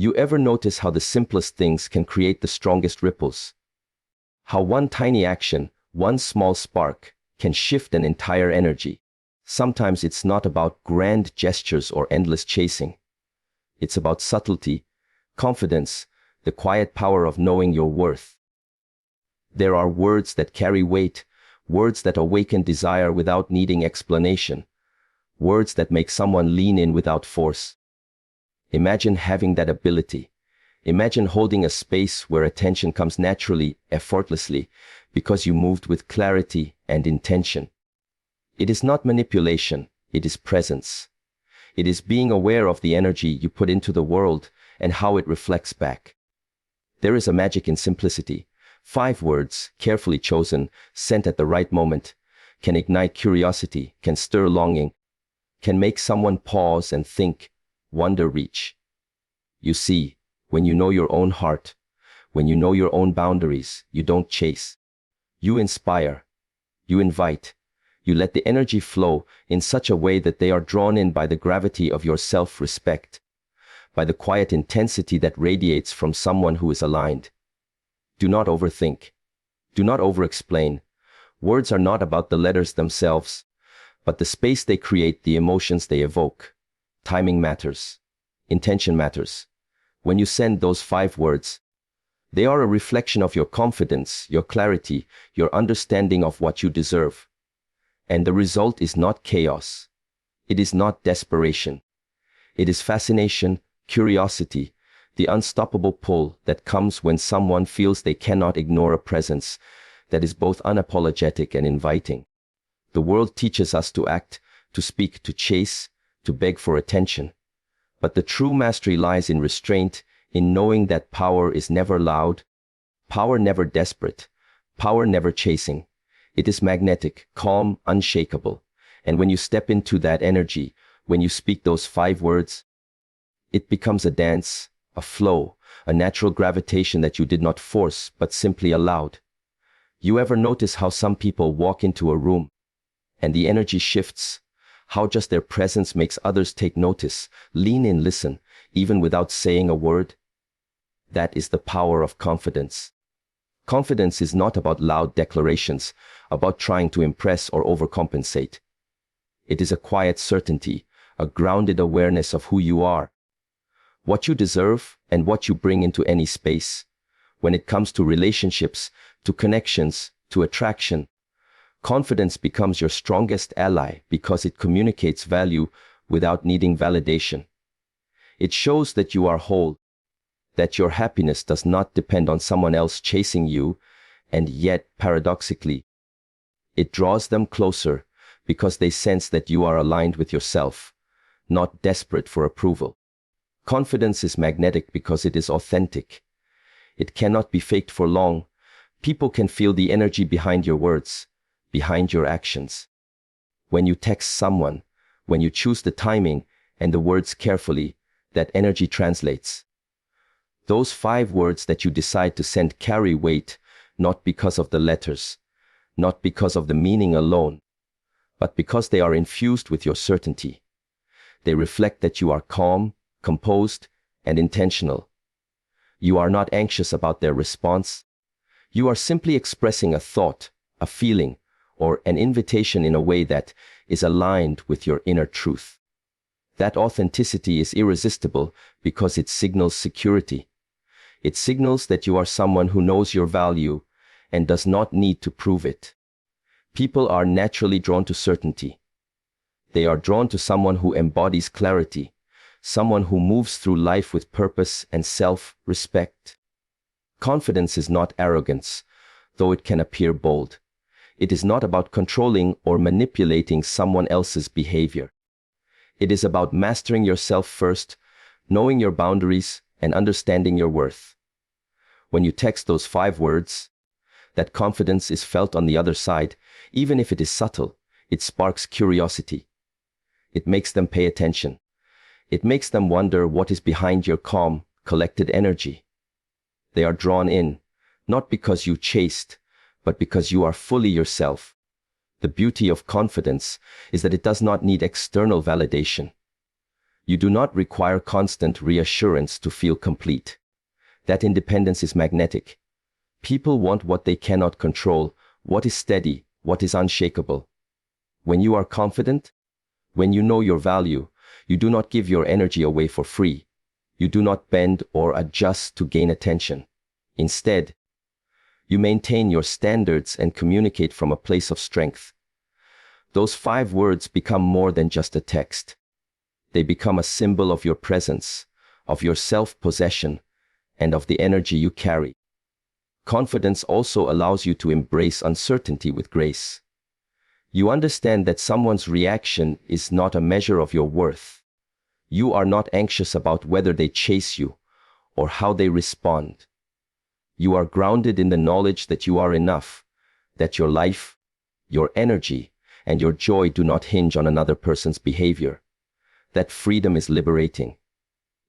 You ever notice how the simplest things can create the strongest ripples? How one tiny action, one small spark, can shift an entire energy? Sometimes it's not about grand gestures or endless chasing. It's about subtlety, confidence, the quiet power of knowing your worth. There are words that carry weight, words that awaken desire without needing explanation, words that make someone lean in without force. Imagine having that ability. Imagine holding a space where attention comes naturally, effortlessly, because you moved with clarity and intention. It is not manipulation, it is presence. It is being aware of the energy you put into the world and how it reflects back. There is a magic in simplicity. 5 words, carefully chosen, sent at the right moment, can ignite curiosity, can stir longing, can make someone pause and think, wonder, reach. You see, when you know your own heart, when you know your own boundaries, you don't chase. You inspire. You invite. You let the energy flow in such a way that they are drawn in by the gravity of your self-respect, by the quiet intensity that radiates from someone who is aligned. Do not overthink. Do not over-explain. Words are not about the letters themselves, but the space they create, the emotions they evoke. Timing matters. Intention matters. When you send those 5 words, they are a reflection of your confidence, your clarity, your understanding of what you deserve. And the result is not chaos. It is not desperation. It is fascination, curiosity, the unstoppable pull that comes when someone feels they cannot ignore a presence that is both unapologetic and inviting. The world teaches us to act, to speak, to chase, to beg for attention. But the true mastery lies in restraint, in knowing that power is never loud, power never desperate, power never chasing. It is magnetic, calm, unshakable. And when you step into that energy, when you speak those 5 words, it becomes a dance, a flow, a natural gravitation that you did not force, but simply allowed. You ever notice how some people walk into a room and the energy shifts? How just their presence makes others take notice, lean in, listen, even without saying a word? That is the power of confidence. Confidence is not about loud declarations, about trying to impress or overcompensate. It is a quiet certainty, a grounded awareness of who you are, what you deserve, and what you bring into any space. When it comes to relationships, to connections, to attraction, confidence becomes your strongest ally because it communicates value without needing validation. It shows that you are whole, that your happiness does not depend on someone else chasing you, and yet, paradoxically, it draws them closer because they sense that you are aligned with yourself, not desperate for approval. Confidence is magnetic because it is authentic. It cannot be faked for long. People can feel the energy behind your words, behind your actions. When you text someone, when you choose the timing and the words carefully, that energy translates. Those 5 words that you decide to send carry weight, not because of the letters, not because of the meaning alone, but because they are infused with your certainty. They reflect that you are calm, composed, and intentional. You are not anxious about their response. You are simply expressing a thought, a feeling, or an invitation in a way that is aligned with your inner truth. That authenticity is irresistible because it signals security. It signals that you are someone who knows your value and does not need to prove it. People are naturally drawn to certainty. They are drawn to someone who embodies clarity, someone who moves through life with purpose and self-respect. Confidence is not arrogance, though it can appear bold. It is not about controlling or manipulating someone else's behavior. It is about mastering yourself first, knowing your boundaries, and understanding your worth. When you text those 5 words, that confidence is felt on the other side. Even if it is subtle, it sparks curiosity. It makes them pay attention. It makes them wonder what is behind your calm, collected energy. They are drawn in, not because you chased, but because you are fully yourself. The beauty of confidence is that it does not need external validation. You do not require constant reassurance to feel complete. That independence is magnetic. People want what they cannot control, what is steady, what is unshakable. When you are confident, when you know your value, you do not give your energy away for free. You do not bend or adjust to gain attention. Instead, you maintain your standards and communicate from a place of strength. Those 5 words become more than just a text. They become a symbol of your presence, of your self-possession, and of the energy you carry. Confidence also allows you to embrace uncertainty with grace. You understand that someone's reaction is not a measure of your worth. You are not anxious about whether they chase you or how they respond. You are grounded in the knowledge that you are enough, that your life, your energy, and your joy do not hinge on another person's behavior. That freedom is liberating.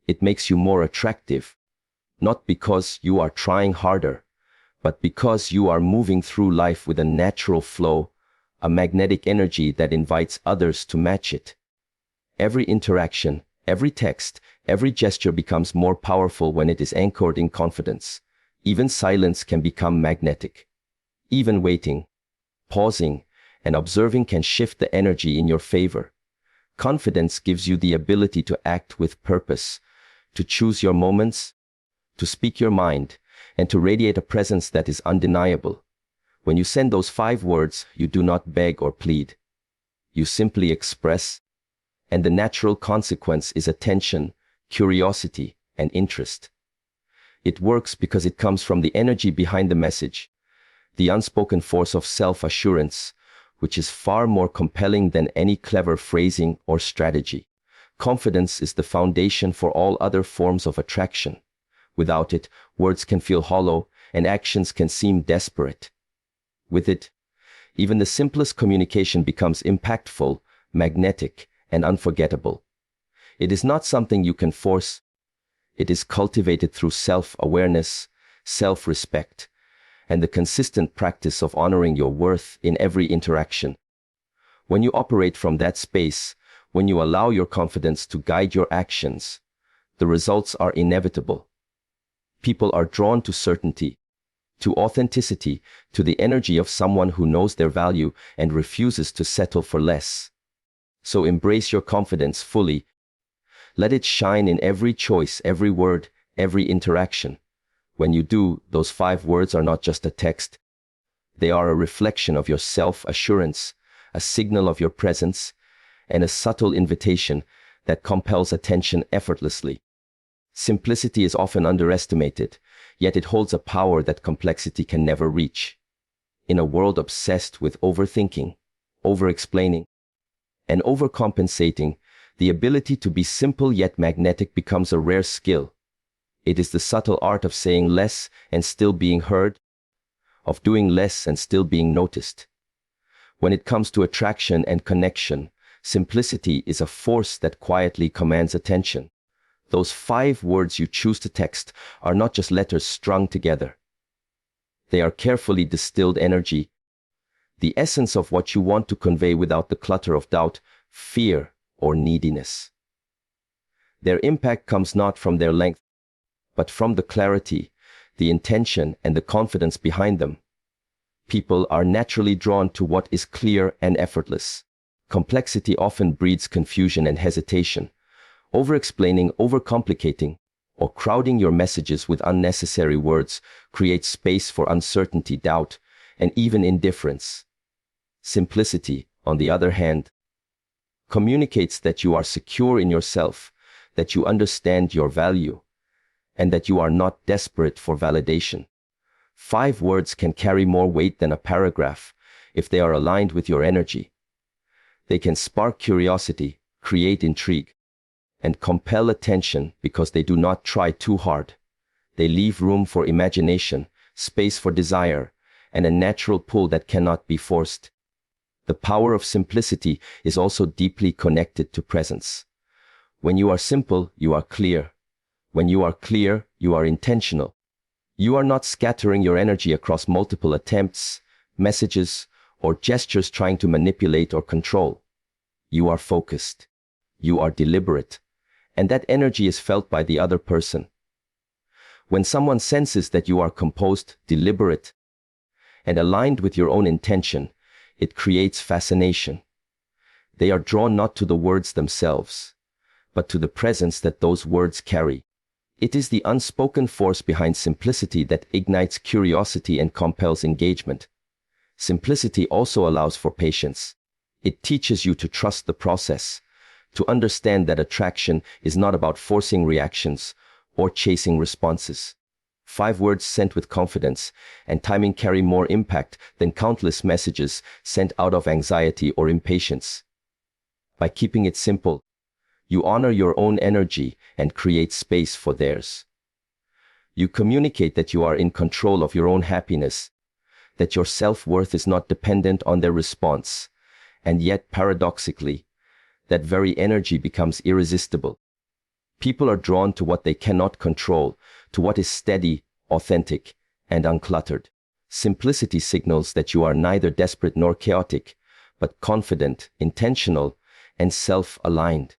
It makes you more attractive, not because you are trying harder, but because you are moving through life with a natural flow, a magnetic energy that invites others to match it. Every interaction, every text, every gesture becomes more powerful when it is anchored in confidence. Even silence can become magnetic. Even waiting, pausing, and observing can shift the energy in your favor. Confidence gives you the ability to act with purpose, to choose your moments, to speak your mind, and to radiate a presence that is undeniable. When you send those 5 words, you do not beg or plead. You simply express, and the natural consequence is attention, curiosity, and interest. It works because it comes from the energy behind the message, the unspoken force of self-assurance, which is far more compelling than any clever phrasing or strategy. Confidence is the foundation for all other forms of attraction. Without it, words can feel hollow and actions can seem desperate. With it, even the simplest communication becomes impactful, magnetic, and unforgettable. It is not something you can force. It is cultivated through self-awareness, self-respect, and the consistent practice of honoring your worth in every interaction. When you operate from that space, when you allow your confidence to guide your actions, the results are inevitable. People are drawn to certainty, to authenticity, to the energy of someone who knows their value and refuses to settle for less. So embrace your confidence fully. Let it shine in every choice, every word, every interaction. When you do, those 5 words are not just a text. They are a reflection of your self-assurance, a signal of your presence, and a subtle invitation that compels attention effortlessly. Simplicity is often underestimated, yet it holds a power that complexity can never reach. In a world obsessed with overthinking, over-explaining, and overcompensating, the ability to be simple yet magnetic becomes a rare skill. It is the subtle art of saying less and still being heard, of doing less and still being noticed. When it comes to attraction and connection, simplicity is a force that quietly commands attention. Those 5 words you choose to text are not just letters strung together. They are carefully distilled energy, the essence of what you want to convey without the clutter of doubt, fear, or neediness. Their impact comes not from their length, but from the clarity, the intention, and the confidence behind them. People are naturally drawn to what is clear and effortless. Complexity often breeds confusion and hesitation. Over-explaining, overcomplicating, or crowding your messages with unnecessary words creates space for uncertainty, doubt, and even indifference. Simplicity, on the other hand, communicates that you are secure in yourself, that you understand your value, and that you are not desperate for validation. 5 words can carry more weight than a paragraph if they are aligned with your energy. They can spark curiosity, create intrigue, and compel attention because they do not try too hard. They leave room for imagination, space for desire, and a natural pull that cannot be forced. The power of simplicity is also deeply connected to presence. When you are simple, you are clear. When you are clear, you are intentional. You are not scattering your energy across multiple attempts, messages, or gestures trying to manipulate or control. You are focused. You are deliberate. and that energy is felt by the other person. When someone senses that you are composed, deliberate, and aligned with your own intention, it creates fascination. They are drawn not to the words themselves, but to the presence that those words carry. It is the unspoken force behind simplicity that ignites curiosity and compels engagement. Simplicity also allows for patience. It teaches you to trust the process, to understand that attraction is not about forcing reactions or chasing responses. 5 words sent with confidence and timing carry more impact than countless messages sent out of anxiety or impatience. By keeping it simple, you honor your own energy and create space for theirs. You communicate that you are in control of your own happiness, that your self-worth is not dependent on their response, and yet, paradoxically, that very energy becomes irresistible. People are drawn to what they cannot control, to what is steady, authentic, and uncluttered. Simplicity signals that you are neither desperate nor chaotic, but confident, intentional, and self-aligned.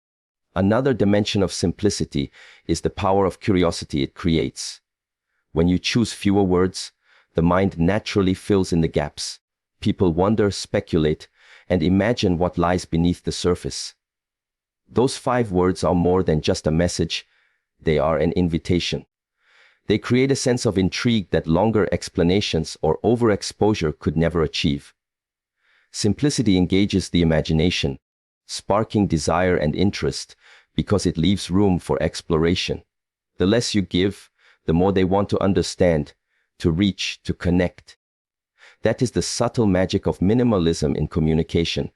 Another dimension of simplicity is the power of curiosity it creates. When you choose fewer words, the mind naturally fills in the gaps. People wonder, speculate, and imagine what lies beneath the surface. Those 5 words are more than just a message, they are an invitation. They create a sense of intrigue that longer explanations or overexposure could never achieve. Simplicity engages the imagination, sparking desire and interest because it leaves room for exploration. The less you give, the more they want to understand, to reach, to connect. That is the subtle magic of minimalism in communication,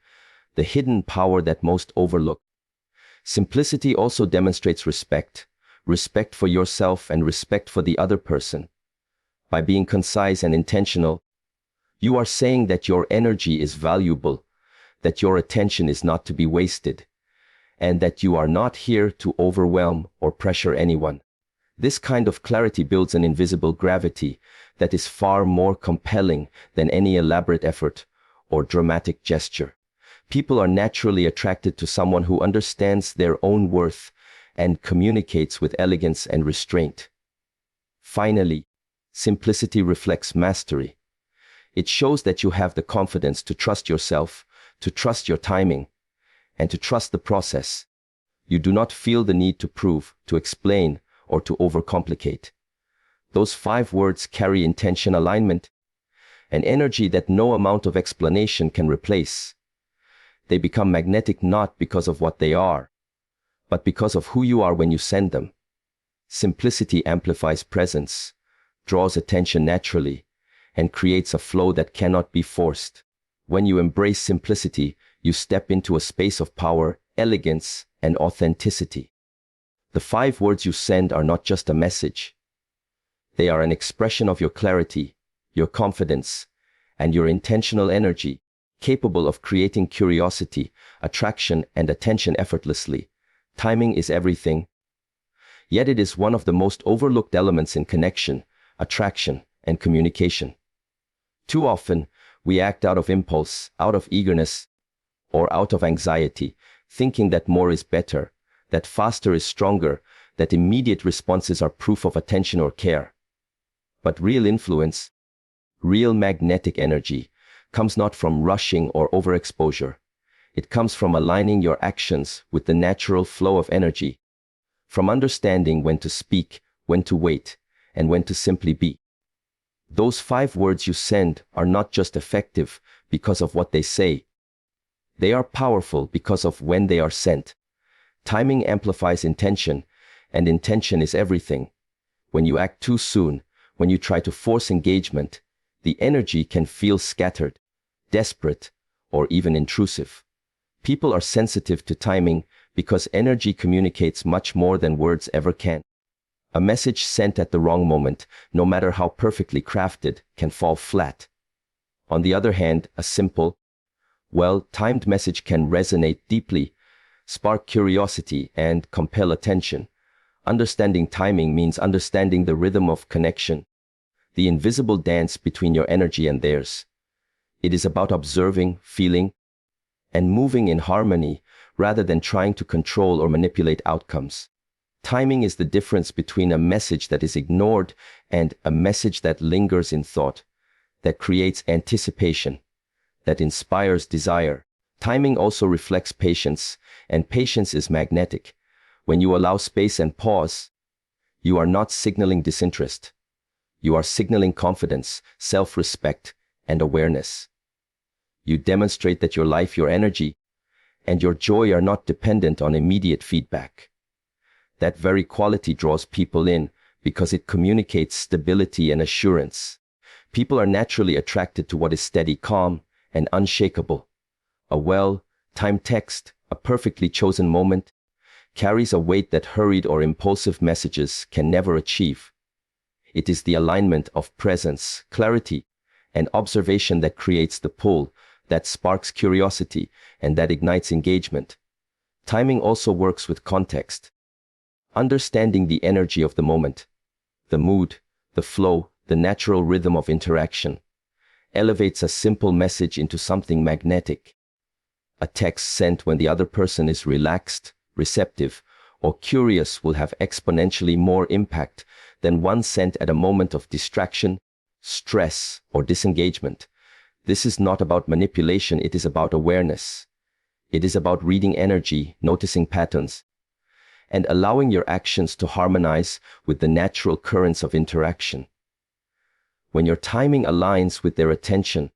the hidden power that most overlook. Simplicity also demonstrates respect for yourself and respect for the other person. By being concise and intentional, you are saying that your energy is valuable, that your attention is not to be wasted, and that you are not here to overwhelm or pressure anyone. This kind of clarity builds an invisible gravity that is far more compelling than any elaborate effort or dramatic gesture. People are naturally attracted to someone who understands their own worth and communicates with elegance and restraint. Finally, simplicity reflects mastery. It shows that you have the confidence to trust yourself, to trust your timing, and to trust the process. You do not feel the need to prove, to explain, or to overcomplicate. Those 5 words carry intention, alignment, an energy that no amount of explanation can replace. They become magnetic not because of what they are, but because of who you are when you send them. Simplicity amplifies presence, draws attention naturally, and creates a flow that cannot be forced. When you embrace simplicity, you step into a space of power, elegance, and authenticity. The 5 words you send are not just a message. They are an expression of your clarity, your confidence, and your intentional energy, capable of creating curiosity, attraction, and attention effortlessly. Timing is everything. Yet it is one of the most overlooked elements in connection, attraction, and communication. Too often, we act out of impulse, out of eagerness, or out of anxiety, thinking that more is better, that faster is stronger, that immediate responses are proof of attention or care. But real influence, real magnetic energy, comes not from rushing or overexposure. It comes from aligning your actions with the natural flow of energy, from understanding when to speak, when to wait, and when to simply be. Those 5 words you send are not just effective because of what they say. They are powerful because of when they are sent. Timing amplifies intention, and intention is everything. When you act too soon, when you try to force engagement, the energy can feel scattered, desperate, or even intrusive. People are sensitive to timing because energy communicates much more than words ever can. A message sent at the wrong moment, no matter how perfectly crafted, can fall flat. On the other hand, a simple, well-timed message can resonate deeply, spark curiosity, and compel attention. Understanding timing means understanding the rhythm of connection, the invisible dance between your energy and theirs. It is about observing, feeling, and moving in harmony rather than trying to control or manipulate outcomes. Timing is the difference between a message that is ignored and a message that lingers in thought, that creates anticipation, that inspires desire. Timing also reflects patience, and patience is magnetic. When you allow space and pause, you are not signaling disinterest. You are signaling confidence, self-respect, and awareness. You demonstrate that your life, your energy, and your joy are not dependent on immediate feedback. That very quality draws people in because it communicates stability and assurance. People are naturally attracted to what is steady, calm, and unshakable. A well-timed text, a perfectly chosen moment, carries a weight that hurried or impulsive messages can never achieve. It is the alignment of presence, clarity, and observation that creates the pull, that sparks curiosity, and that ignites engagement. Timing also works with context. Understanding the energy of the moment, the mood, the flow, the natural rhythm of interaction, elevates a simple message into something magnetic. A text sent when the other person is relaxed, receptive, or curious will have exponentially more impact than one sent at a moment of distraction, stress, or disengagement. This is not about manipulation, it is about awareness. It is about reading energy, noticing patterns, and allowing your actions to harmonize with the natural currents of interaction. When your timing aligns with their attention,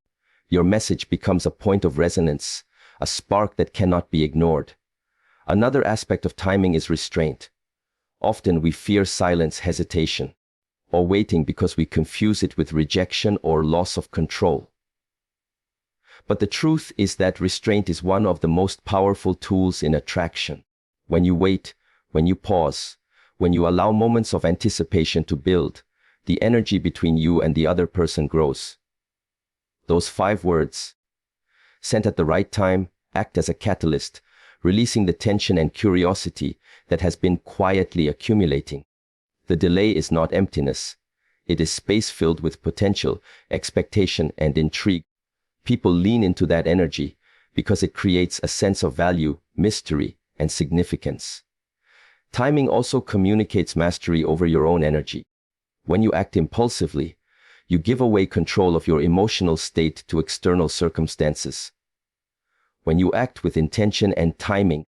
your message becomes a point of resonance, a spark that cannot be ignored. Another aspect of timing is restraint. Often we fear silence, hesitation, or waiting because we confuse it with rejection or loss of control. But the truth is that restraint is one of the most powerful tools in attraction. When you wait, when you pause, when you allow moments of anticipation to build, the energy between you and the other person grows. Those 5 words, sent at the right time, act as a catalyst, releasing the tension and curiosity that has been quietly accumulating. The delay is not emptiness. It is space filled with potential, expectation, and intrigue. People lean into that energy because it creates a sense of value, mystery, and significance. Timing also communicates mastery over your own energy. When you act impulsively, you give away control of your emotional state to external circumstances. When you act with intention and timing,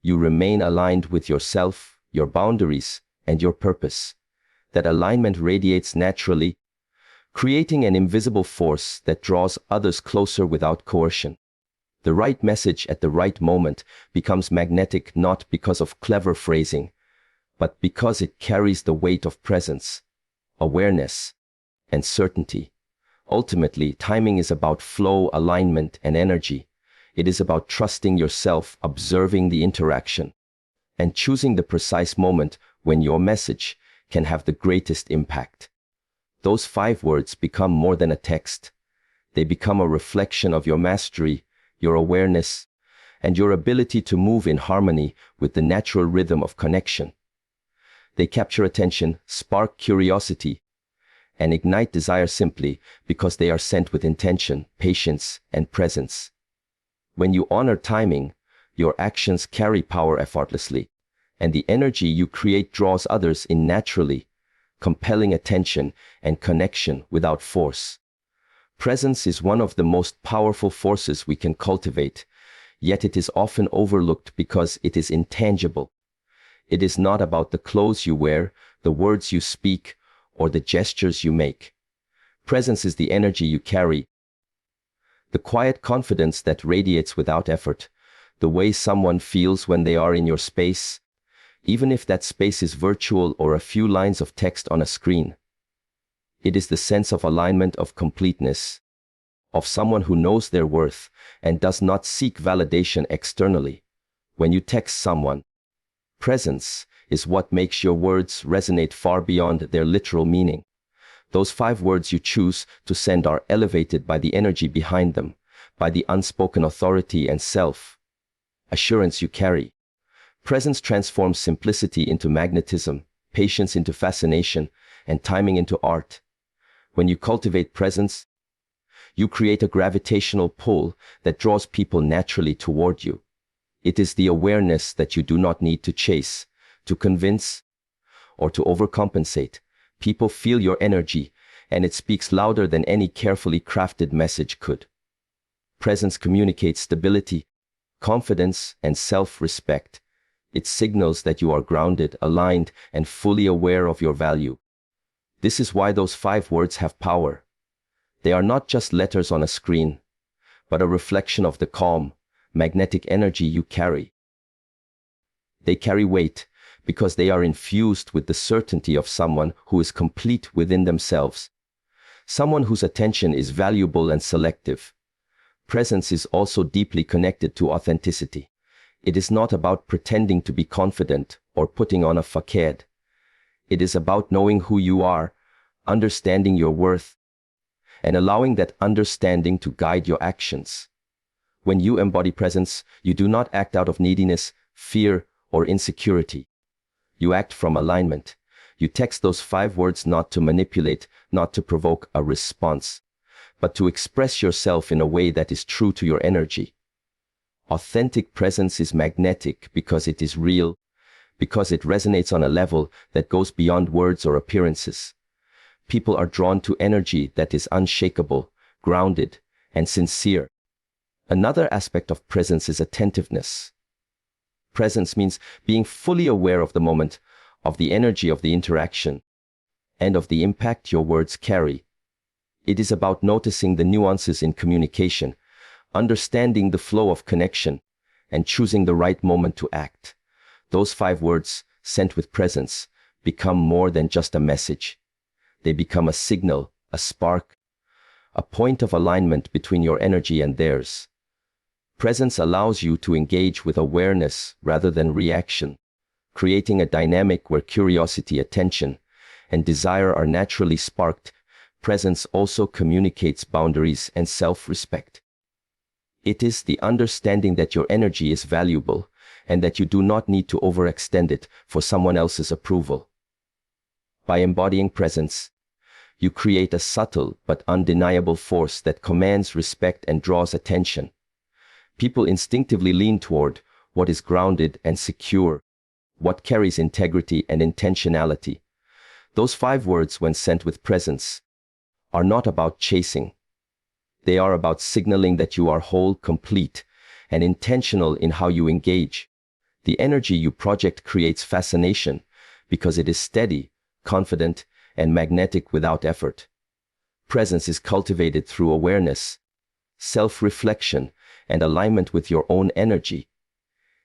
you remain aligned with yourself, your boundaries, and your purpose. That alignment radiates naturally, creating an invisible force that draws others closer without coercion. The right message at the right moment becomes magnetic not because of clever phrasing, but because it carries the weight of presence, awareness, and certainty. Ultimately, timing is about flow, alignment, and energy. It is about trusting yourself, observing the interaction, and choosing the precise moment when your message can have the greatest impact. Those 5 words become more than a text. They become a reflection of your mastery, your awareness, and your ability to move in harmony with the natural rhythm of connection. They capture attention, spark curiosity, and ignite desire simply because they are sent with intention, patience, and presence. When you honor timing, your actions carry power effortlessly, and the energy you create draws others in naturally, compelling attention and connection without force. Presence is one of the most powerful forces we can cultivate, yet it is often overlooked because it is intangible. It is not about the clothes you wear, the words you speak, or the gestures you make. Presence is the energy you carry, the quiet confidence that radiates without effort, the way someone feels when they are in your space, even if that space is virtual or a few lines of text on a screen. It is the sense of alignment, of completeness, of someone who knows their worth and does not seek validation externally. When you text someone, presence is what makes your words resonate far beyond their literal meaning. Those 5 words you choose to send are elevated by the energy behind them, by the unspoken authority and self-assurance you carry. Presence transforms simplicity into magnetism, patience into fascination, and timing into art. When you cultivate presence, you create a gravitational pull that draws people naturally toward you. It is the awareness that you do not need to chase, to convince, or to overcompensate. People feel your energy, and it speaks louder than any carefully crafted message could. Presence communicates stability, confidence, and self-respect. It signals that you are grounded, aligned, and fully aware of your value. This is why those 5 words have power. They are not just letters on a screen, but a reflection of the calm, magnetic energy you carry. They carry weight because they are infused with the certainty of someone who is complete within themselves, someone whose attention is valuable and selective. Presence is also deeply connected to authenticity. It is not about pretending to be confident or putting on a facade. It is about knowing who you are, understanding your worth, and allowing that understanding to guide your actions. When you embody presence, you do not act out of neediness, fear, or insecurity. You act from alignment. You text those 5 words not to manipulate, not to provoke a response, but to express yourself in a way that is true to your energy. Authentic presence is magnetic because it is real, because it resonates on a level that goes beyond words or appearances. People are drawn to energy that is unshakable, grounded, and sincere. Another aspect of presence is attentiveness. Presence means being fully aware of the moment, of the energy of the interaction, and of the impact your words carry. It is about noticing the nuances in communication, understanding the flow of connection, and choosing the right moment to act. Those 5 words, sent with presence, become more than just a message. They become a signal, a spark, a point of alignment between your energy and theirs. Presence allows you to engage with awareness rather than reaction, creating a dynamic where curiosity, attention, and desire are naturally sparked. Presence also communicates boundaries and self-respect. It is the understanding that your energy is valuable and that you do not need to overextend it for someone else's approval. By embodying presence, you create a subtle but undeniable force that commands respect and draws attention. People instinctively lean toward what is grounded and secure, what carries integrity and intentionality. Those 5 words, when sent with presence, are not about chasing. They are about signaling that you are whole, complete, and intentional in how you engage. The energy you project creates fascination because it is steady, confident, and magnetic without effort. Presence is cultivated through awareness, self-reflection, and alignment with your own energy.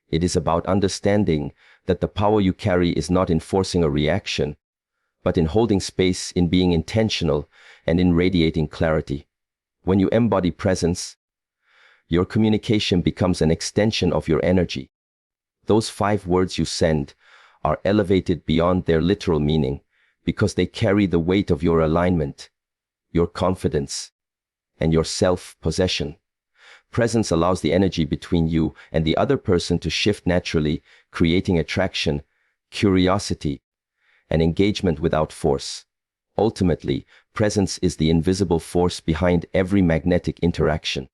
It is about understanding that the power you carry is not in forcing a reaction, but in holding space, in being intentional, and in radiating clarity. When you embody presence, your communication becomes an extension of your energy. Those 5 words you send are elevated beyond their literal meaning because they carry the weight of your alignment, your confidence, and your self-possession. Presence allows the energy between you and the other person to shift naturally, creating attraction, curiosity, and engagement without force. Ultimately, presence is the invisible force behind every magnetic interaction.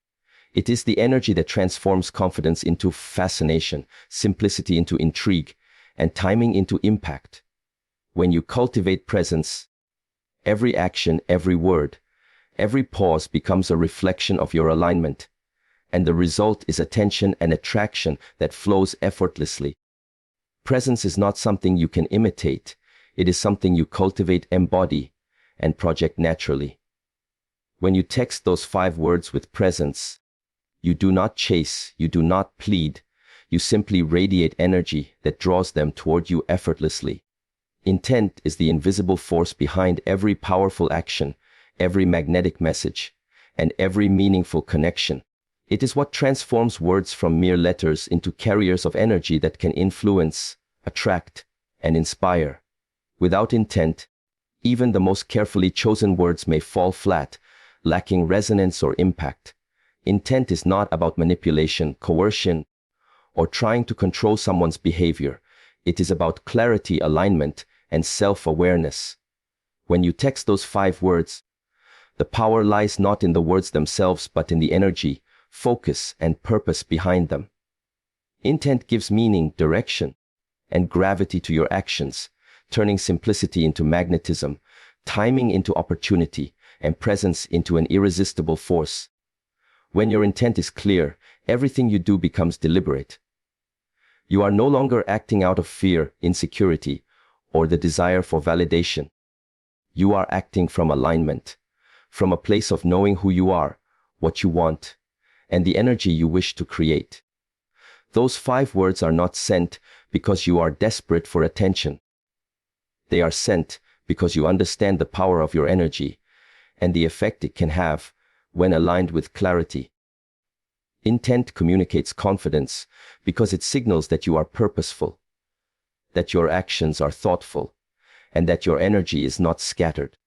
It is the energy that transforms confidence into fascination, simplicity into intrigue, and timing into impact. When you cultivate presence, every action, every word, every pause becomes a reflection of your alignment, and the result is attention and attraction that flows effortlessly. Presence is not something you can imitate. It is something you cultivate, embody, and project naturally. When you text those 5 words with presence, you do not chase, you do not plead, you simply radiate energy that draws them toward you effortlessly. Intent is the invisible force behind every powerful action, every magnetic message, and every meaningful connection. It is what transforms words from mere letters into carriers of energy that can influence, attract, and inspire. Without intent, even the most carefully chosen words may fall flat, lacking resonance or impact. Intent is not about manipulation, coercion, or trying to control someone's behavior. It is about clarity, alignment, and self-awareness. When you text those 5 words, the power lies not in the words themselves, but in the energy, focus, and purpose behind them. Intent gives meaning, direction, and gravity to your actions, turning simplicity into magnetism, timing into opportunity, and presence into an irresistible force. When your intent is clear, everything you do becomes deliberate. You are no longer acting out of fear, insecurity, or the desire for validation. You are acting from alignment, from a place of knowing who you are, what you want, and the energy you wish to create. Those 5 words are not sent because you are desperate for attention. They are sent because you understand the power of your energy and the effect it can have when aligned with clarity. Intent communicates confidence because it signals that you are purposeful, that your actions are thoughtful, and that your energy is not scattered.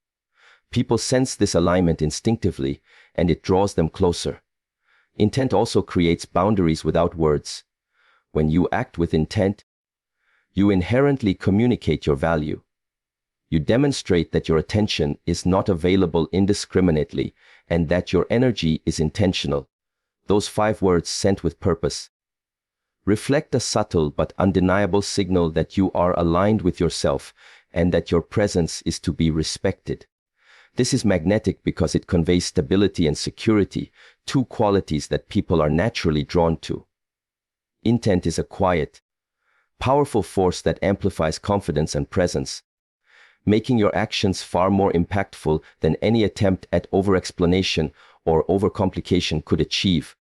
People sense this alignment instinctively, and it draws them closer. Intent also creates boundaries without words. When you act with intent, you inherently communicate your value. You demonstrate that your attention is not available indiscriminately and that your energy is intentional. Those 5 words sent with purpose reflect a subtle but undeniable signal that you are aligned with yourself and that your presence is to be respected. This is magnetic because it conveys stability and security, 2 qualities that people are naturally drawn to. Intent is a quiet, powerful force that amplifies confidence and presence, making your actions far more impactful than any attempt at over-explanation or overcomplication could achieve.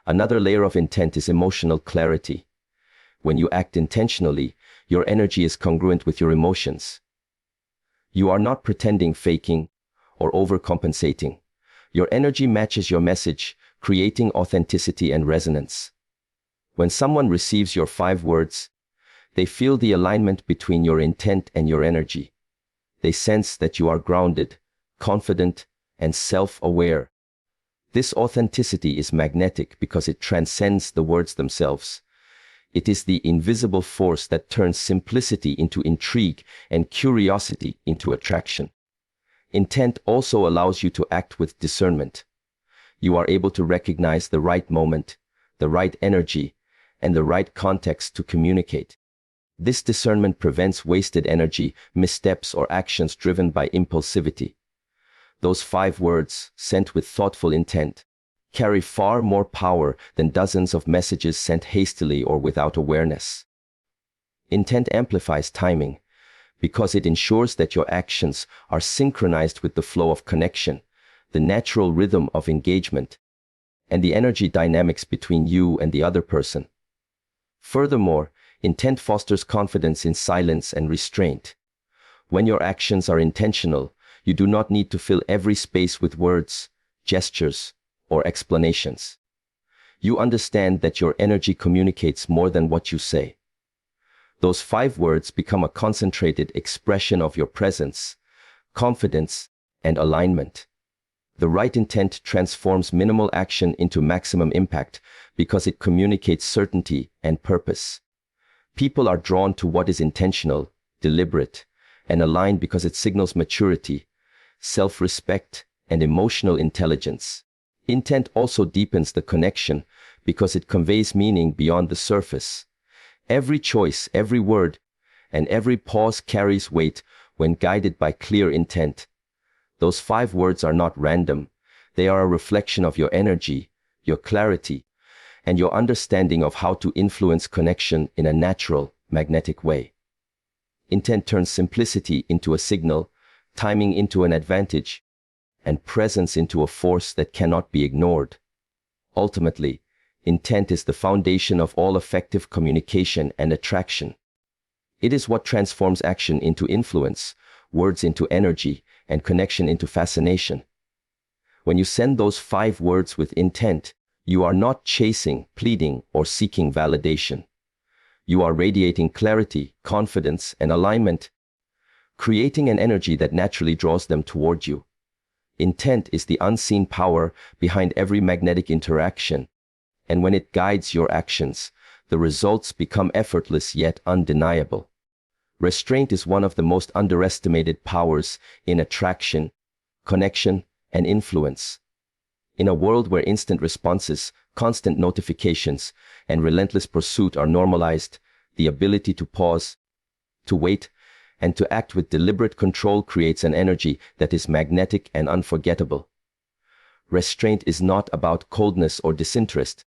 Another layer of intent is emotional clarity. When you act intentionally, your energy is congruent with your emotions. You are not pretending, faking, or overcompensating. Your energy matches your message, creating authenticity and resonance. When someone receives your 5 words, they feel the alignment between your intent and your energy. They sense that you are grounded, confident, and self-aware. This authenticity is magnetic because it transcends the words themselves. It is the invisible force that turns simplicity into intrigue and curiosity into attraction. Intent also allows you to act with discernment. You are able to recognize the right moment, the right energy, and the right context to communicate. This discernment prevents wasted energy, missteps, or actions driven by impulsivity. Those 5 words, sent with thoughtful intent, carry far more power than dozens of messages sent hastily or without awareness. Intent amplifies timing because it ensures that your actions are synchronized with the flow of connection, the natural rhythm of engagement, and the energy dynamics between you and the other person. Furthermore, intent fosters confidence in silence and restraint. When your actions are intentional, you do not need to fill every space with words, gestures, or explanations. You understand that your energy communicates more than what you say. Those 5 words become a concentrated expression of your presence, confidence, and alignment. The right intent transforms minimal action into maximum impact because it communicates certainty and purpose. People are drawn to what is intentional, deliberate, and aligned because it signals maturity, self-respect, and emotional intelligence. Intent also deepens the connection because it conveys meaning beyond the surface. Every choice, every word, and every pause carries weight when guided by clear intent. Those 5 words are not random. They are a reflection of your energy, your clarity, and your understanding of how to influence connection in a natural, magnetic way. Intent turns simplicity into a signal, timing into an advantage, and presence into a force that cannot be ignored. Ultimately, intent is the foundation of all effective communication and attraction. It is what transforms action into influence, words into energy, and connection into fascination. When you send those 5 words with intent, you are not chasing, pleading, or seeking validation. You are radiating clarity, confidence, and alignment, creating an energy that naturally draws them toward you. Intent is the unseen power behind every magnetic interaction, and when it guides your actions, the results become effortless yet undeniable. Restraint is one of the most underestimated powers in attraction, connection, and influence. In a world where instant responses, constant notifications, and relentless pursuit are normalized, the ability to pause, to wait, and to act with deliberate control creates an energy that is magnetic and unforgettable. Restraint is not about coldness or disinterest.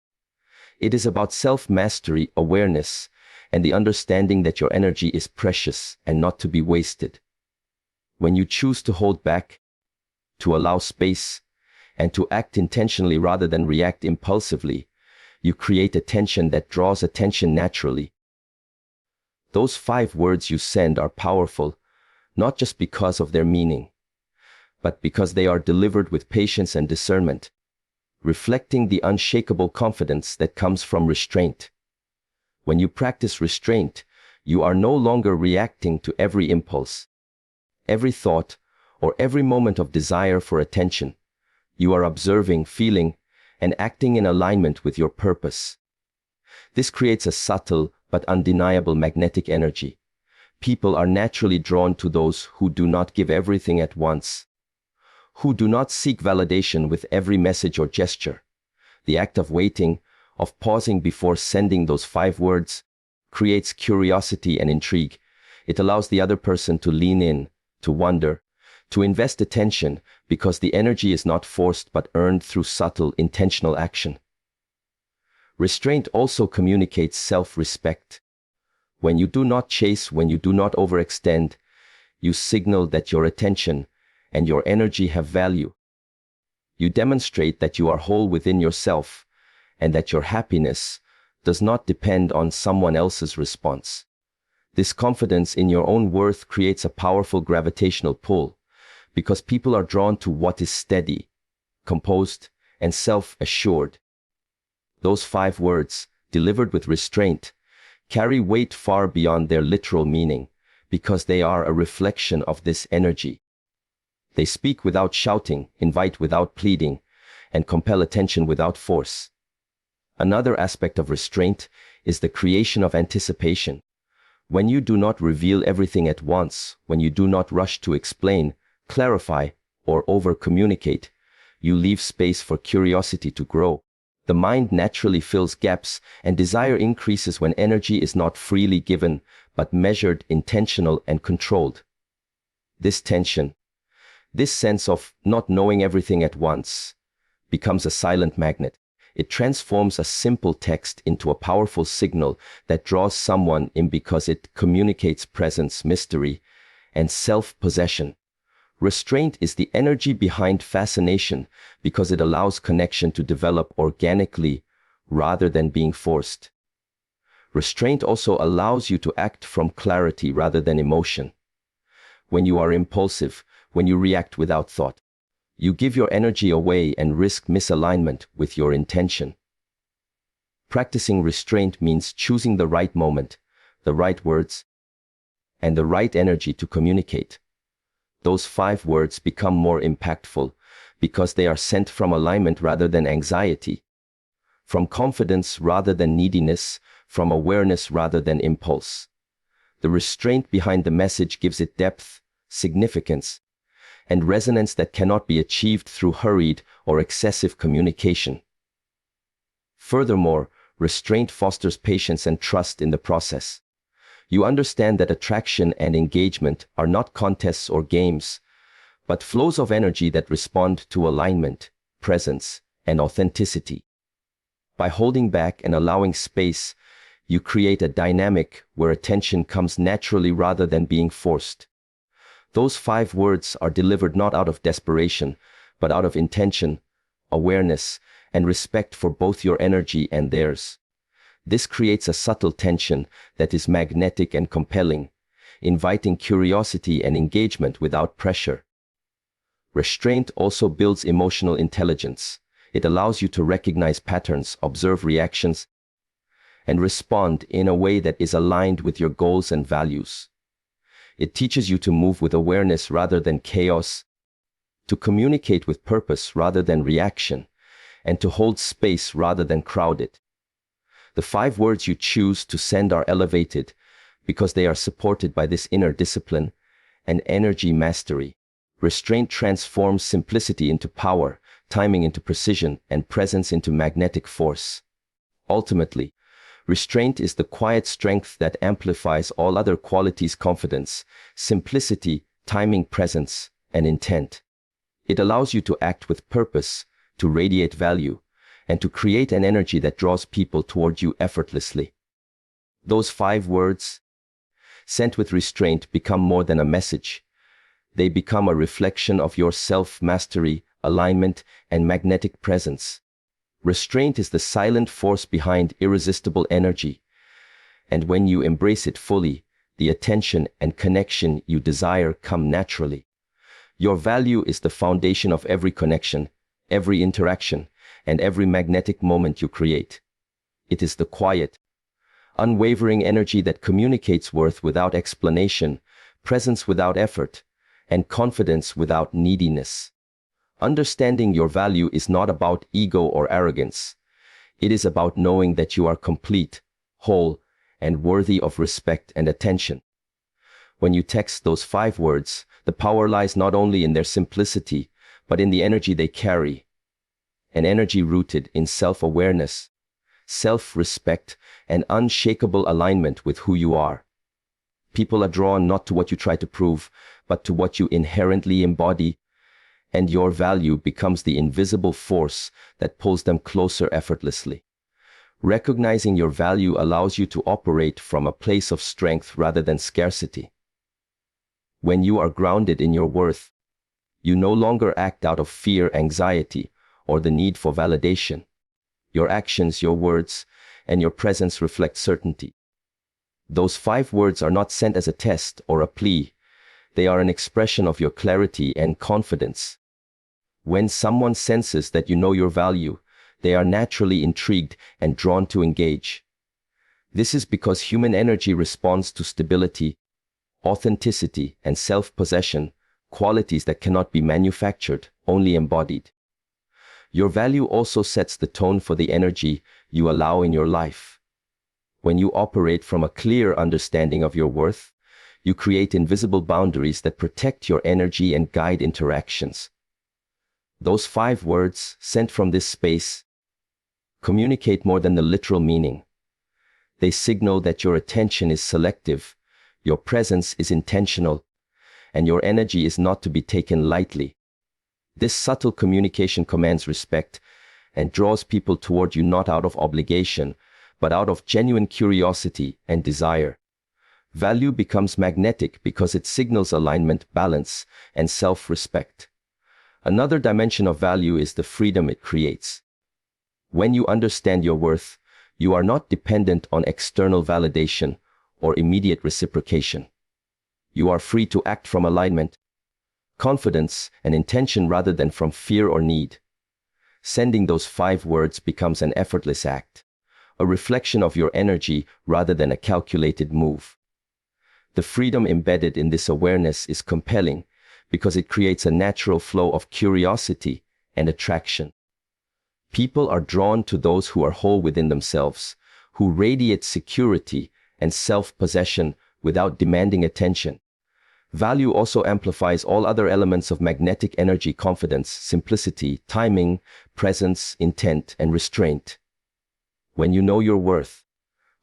It is about self-mastery, awareness, and the understanding that your energy is precious and not to be wasted. When you choose to hold back, to allow space, and to act intentionally rather than react impulsively, you create a tension that draws attention naturally. Those 5 words you send are powerful, not just because of their meaning, but because they are delivered with patience and discernment, reflecting the unshakable confidence that comes from restraint. When you practice restraint, you are no longer reacting to every impulse, every thought, or every moment of desire for attention. You are observing, feeling, and acting in alignment with your purpose. This creates a subtle but undeniable magnetic energy. People are naturally drawn to those who do not give everything at once, who do not seek validation with every message or gesture. The act of waiting, of pausing before sending those 5 words, creates curiosity and intrigue. It allows the other person to lean in, to wonder, to invest attention, because the energy is not forced but earned through subtle, intentional action. Restraint also communicates self-respect. When you do not chase, when you do not overextend, you signal that your attention and your energy have value. You demonstrate that you are whole within yourself, and that your happiness does not depend on someone else's response. This confidence in your own worth creates a powerful gravitational pull, because people are drawn to what is steady, composed, and self-assured. Those 5 words, delivered with restraint, carry weight far beyond their literal meaning, because they are a reflection of this energy. They speak without shouting, invite without pleading, and compel attention without force. Another aspect of restraint is the creation of anticipation. When you do not reveal everything at once, when you do not rush to explain, clarify, or over-communicate, you leave space for curiosity to grow. The mind naturally fills gaps, and desire increases when energy is not freely given, but measured, intentional, and controlled. This tension, this sense of not knowing everything at once, becomes a silent magnet. It transforms a simple text into a powerful signal that draws someone in because it communicates presence, mystery, and self-possession. Restraint is the energy behind fascination because it allows connection to develop organically rather than being forced. Restraint also allows you to act from clarity rather than emotion. When you are impulsive, when you react without thought, you give your energy away and risk misalignment with your intention. Practicing restraint means choosing the right moment, the right words, and the right energy to communicate. Those 5 words become more impactful because they are sent from alignment rather than anxiety, from confidence rather than neediness, from awareness rather than impulse. The restraint behind the message gives it depth, significance, and resonance that cannot be achieved through hurried or excessive communication. Furthermore, restraint fosters patience and trust in the process. You understand that attraction and engagement are not contests or games, but flows of energy that respond to alignment, presence, and authenticity. By holding back and allowing space, you create a dynamic where attention comes naturally rather than being forced. Those 5 words are delivered not out of desperation, but out of intention, awareness, and respect for both your energy and theirs. This creates a subtle tension that is magnetic and compelling, inviting curiosity and engagement without pressure. Restraint also builds emotional intelligence. It allows you to recognize patterns, observe reactions, and respond in a way that is aligned with your goals and values. It teaches you to move with awareness rather than chaos, to communicate with purpose rather than reaction, and to hold space rather than crowd it. The 5 words you choose to send are elevated because they are supported by this inner discipline and energy mastery. Restraint transforms simplicity into power, timing into precision, and presence into magnetic force. Ultimately, restraint is the quiet strength that amplifies all other qualities: confidence, simplicity, timing, presence, and intent. It allows you to act with purpose, to radiate value, and to create an energy that draws people toward you effortlessly. Those 5 words, sent with restraint, become more than a message. They become a reflection of your self-mastery, alignment, and magnetic presence. Restraint is the silent force behind irresistible energy, and when you embrace it fully, the attention and connection you desire come naturally. Your value is the foundation of every connection, every interaction, and every magnetic moment you create. It is the quiet, unwavering energy that communicates worth without explanation, presence without effort, and confidence without neediness. Understanding your value is not about ego or arrogance. It is about knowing that you are complete, whole, and worthy of respect and attention. When you text those 5 words, the power lies not only in their simplicity, but in the energy they carry. An energy rooted in self-awareness, self-respect, and unshakable alignment with who you are. People are drawn not to what you try to prove, but to what you inherently embody, and your value becomes the invisible force that pulls them closer effortlessly. Recognizing your value allows you to operate from a place of strength rather than scarcity. When you are grounded in your worth, you no longer act out of fear, anxiety, or the need for validation. Your actions, your words, and your presence reflect certainty. Those 5 words are not sent as a test or a plea. They are an expression of your clarity and confidence. When someone senses that you know your value, they are naturally intrigued and drawn to engage. This is because human energy responds to stability, authenticity, and self-possession, qualities that cannot be manufactured, only embodied. Your value also sets the tone for the energy you allow in your life. When you operate from a clear understanding of your worth, you create invisible boundaries that protect your energy and guide interactions. Those 5 words, sent from this space, communicate more than the literal meaning. They signal that your attention is selective, your presence is intentional, and your energy is not to be taken lightly. This subtle communication commands respect and draws people toward you not out of obligation, but out of genuine curiosity and desire. Value becomes magnetic because it signals alignment, balance, and self-respect. Another dimension of value is the freedom it creates. When you understand your worth, you are not dependent on external validation or immediate reciprocation. You are free to act from alignment, confidence, and intention rather than from fear or need. Sending those 5 words becomes an effortless act, a reflection of your energy rather than a calculated move. The freedom embedded in this awareness is compelling because it creates a natural flow of curiosity and attraction. People are drawn to those who are whole within themselves, who radiate security and self-possession without demanding attention. Value also amplifies all other elements of magnetic energy: confidence, simplicity, timing, presence, intent, and restraint. When you know your worth,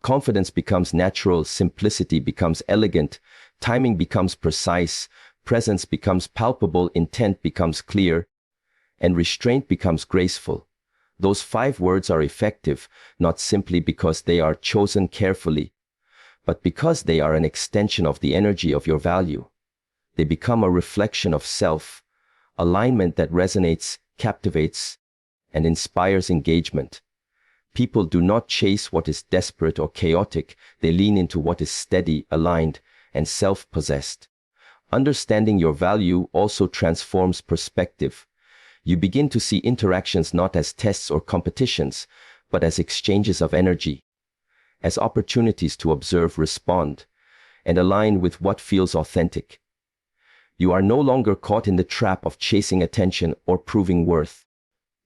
confidence becomes natural, simplicity becomes elegant, timing becomes precise, presence becomes palpable, intent becomes clear, and restraint becomes graceful. Those 5 words are effective, not simply because they are chosen carefully, but because they are an extension of the energy of your value. They become a reflection of self, alignment that resonates, captivates, and inspires engagement. People do not chase what is desperate or chaotic. They lean into what is steady, aligned, and self-possessed. Understanding your value also transforms perspective. You begin to see interactions not as tests or competitions, but as exchanges of energy, as opportunities to observe, respond, and align with what feels authentic. You are no longer caught in the trap of chasing attention or proving worth.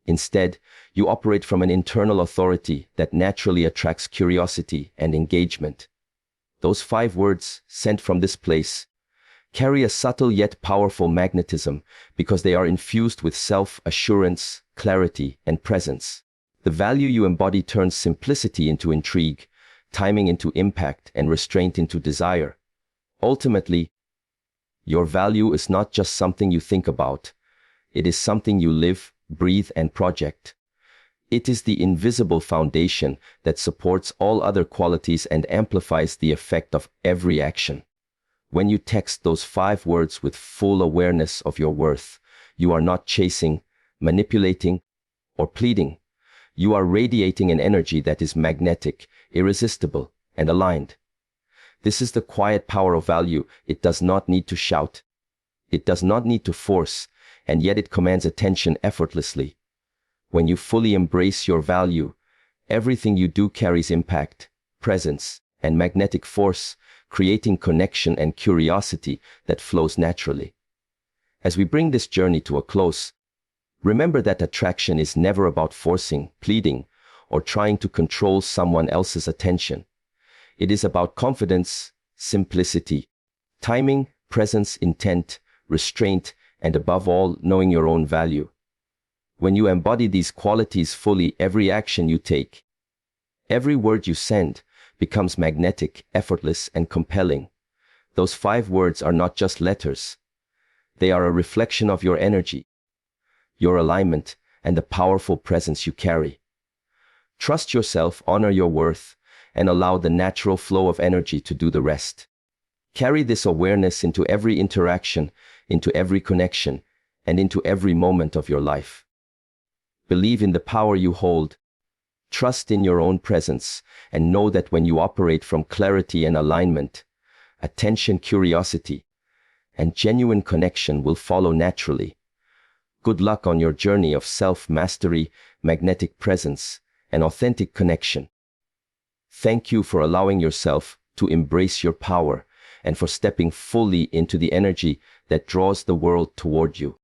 Instead, you operate from an internal authority that naturally attracts curiosity and engagement. Those 5 words, sent from this place, carry a subtle yet powerful magnetism because they are infused with self-assurance, clarity, and presence. The value you embody turns simplicity into intrigue, timing into impact, and restraint into desire. Ultimately, your value is not just something you think about. It is something you live, breathe, and project. It is the invisible foundation that supports all other qualities and amplifies the effect of every action. When you text those 5 words with full awareness of your worth, you are not chasing, manipulating, or pleading. You are radiating an energy that is magnetic, irresistible, and aligned. This is the quiet power of value. It does not need to shout. It does not need to force, and yet it commands attention effortlessly. When you fully embrace your value, everything you do carries impact, presence, and magnetic force, creating connection and curiosity that flows naturally. As we bring this journey to a close, remember that attraction is never about forcing, pleading, or trying to control someone else's attention. It is about confidence, simplicity, timing, presence, intent, restraint, and above all, knowing your own value. When you embody these qualities fully, every action you take, every word you send, becomes magnetic, effortless, and compelling. Those 5 words are not just letters. They are a reflection of your energy, your alignment, and the powerful presence you carry. Trust yourself, honor your worth, and allow the natural flow of energy to do the rest. Carry this awareness into every interaction, into every connection, and into every moment of your life. Believe in the power you hold. Trust in your own presence, and know that when you operate from clarity and alignment, attention, curiosity, and genuine connection will follow naturally. Good luck on your journey of self-mastery, magnetic presence, and authentic connection. Thank you for allowing yourself to embrace your power and for stepping fully into the energy that draws the world toward you.